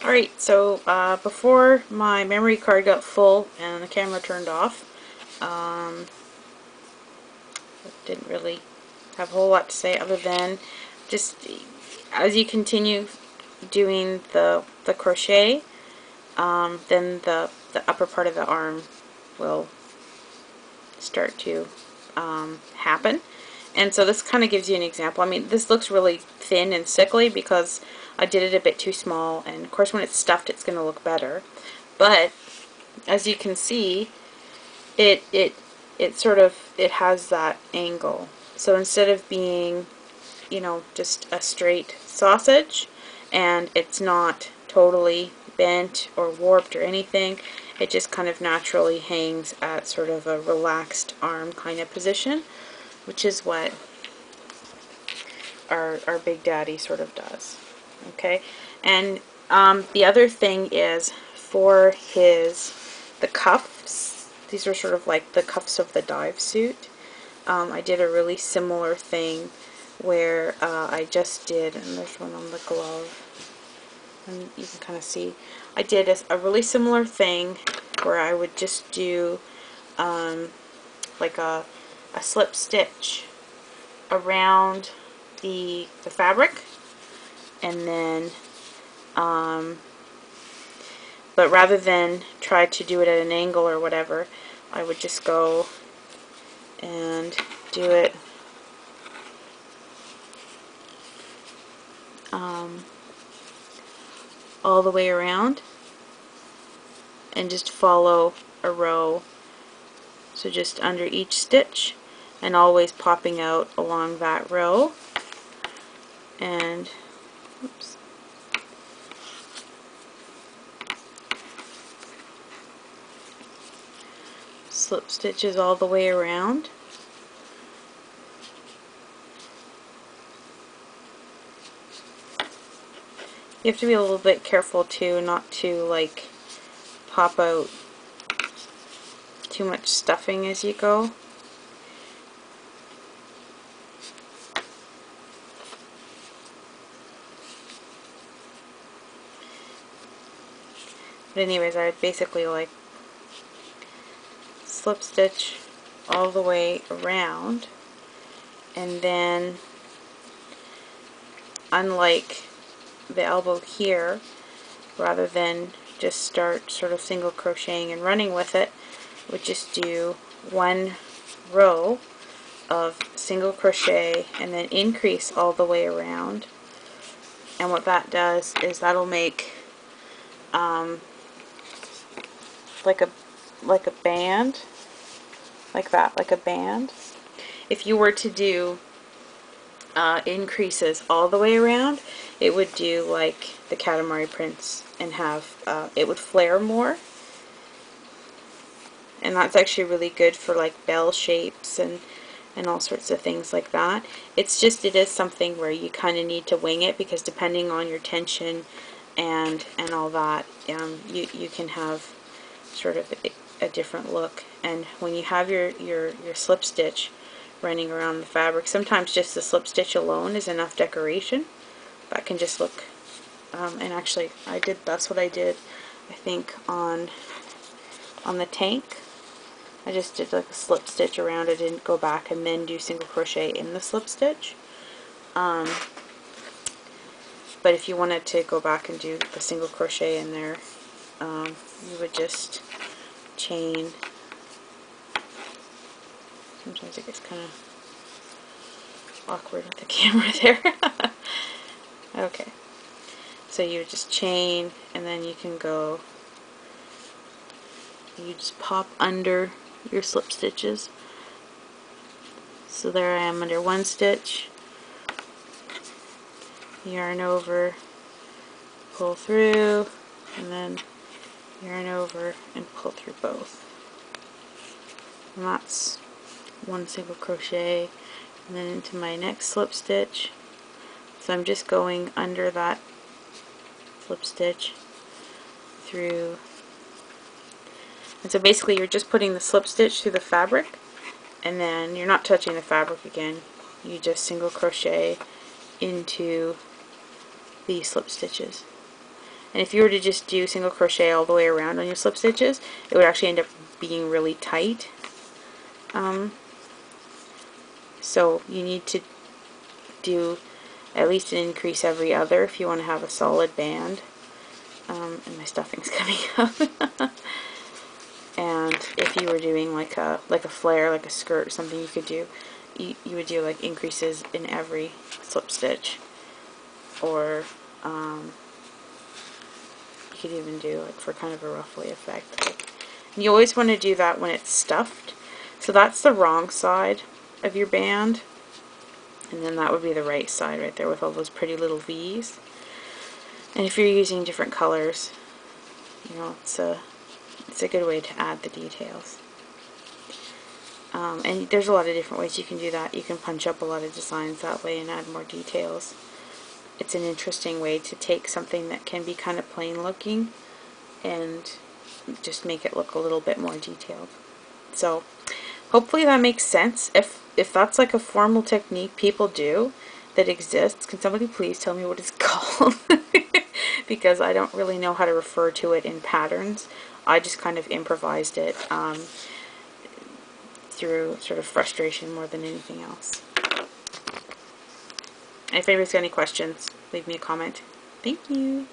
Alright, so before my memory card got full and the camera turned off, didn't really have a whole lot to say other than just as you continue doing the crochet, then the upper part of the arm will start to happen. And so this kind of gives you an example. I mean, this looks really thin and sickly because I did it a bit too small, and of course when it's stuffed it's going to look better. But as you can see, it has that angle. So instead of being, you know, just a straight sausage, and it's not totally bent or warped or anything, it just kind of naturally hangs at sort of a relaxed arm kind of position, which is what our Big Daddy sort of does. Okay, and the other thing is for the cuffs, these are sort of like the cuffs of the dive suit. I did a really similar thing where I just did, and there's one on the glove, and you can kind of see, I did a really similar thing where I would just do like a slip stitch around the fabric, and then but rather than try to do it at an angle or whatever, I would just go and do it all the way around and just follow a row, so just under each stitch and always popping out along that row, and oops, slip stitches all the way around. You have to be a little bit careful too, not to like pop out too much stuffing as you go. But anyways, I would basically like slip stitch all the way around, and then unlike the elbow here, rather than just start sort of single crocheting and running with it, would just do one row of single crochet and then increase all the way around. And what that does is that'll make like a band, like that, like a band. If you were to do increases all the way around, it would do like the Katamari prints and have it would flare more, and that's actually really good for like bell shapes and all sorts of things like that. It's just, it is something where you kind of need to wing it, because depending on your tension and all that, you can have sort of a different look. And when you have your slip stitch running around the fabric, sometimes just the slip stitch alone is enough decoration. That can just look, and actually that's what I did, I think, on the tank. I just did like a slip stitch around it, didn't go back and then do single crochet in the slip stitch. But if you wanted to go back and do the single crochet in there, you would just chain. Sometimes it gets kind of awkward with the camera there. Okay, so you would just chain, and then you can go, you just pop under your slip stitches. So there I am under one stitch, yarn over, pull through, and then yarn over and pull through both. And that's one single crochet, and then into my next slip stitch. So I'm just going under that slip stitch through, and so basically you're just putting the slip stitch through the fabric, and then you're not touching the fabric again. You just single crochet into the slip stitches. And if you were to just do single crochet all the way around on your slip stitches, it would actually end up being really tight. So you need to do at least an increase every other if you want to have a solid band. And my stuffing's coming up. And if you were doing like a flare, like a skirt or something, you could do, you would do like increases in every slip stitch. Or you could even do like for kind of a ruffly effect. And you always want to do that when it's stuffed. So that's the wrong side of your band. And then that would be the right side right there with all those pretty little V's. And if you're using different colors, you know, it's a good way to add the details. And there's a lot of different ways you can do that. You can punch up a lot of designs that way and add more details. It's an interesting way to take something that can be kind of plain looking and just make it look a little bit more detailed. So hopefully that makes sense. If that's like a formal technique people do that exists, can somebody please tell me what it's called? Because I don't really know how to refer to it in patterns. I just kind of improvised it through sort of frustration more than anything else. If anybody's got any questions, leave me a comment. Thank you.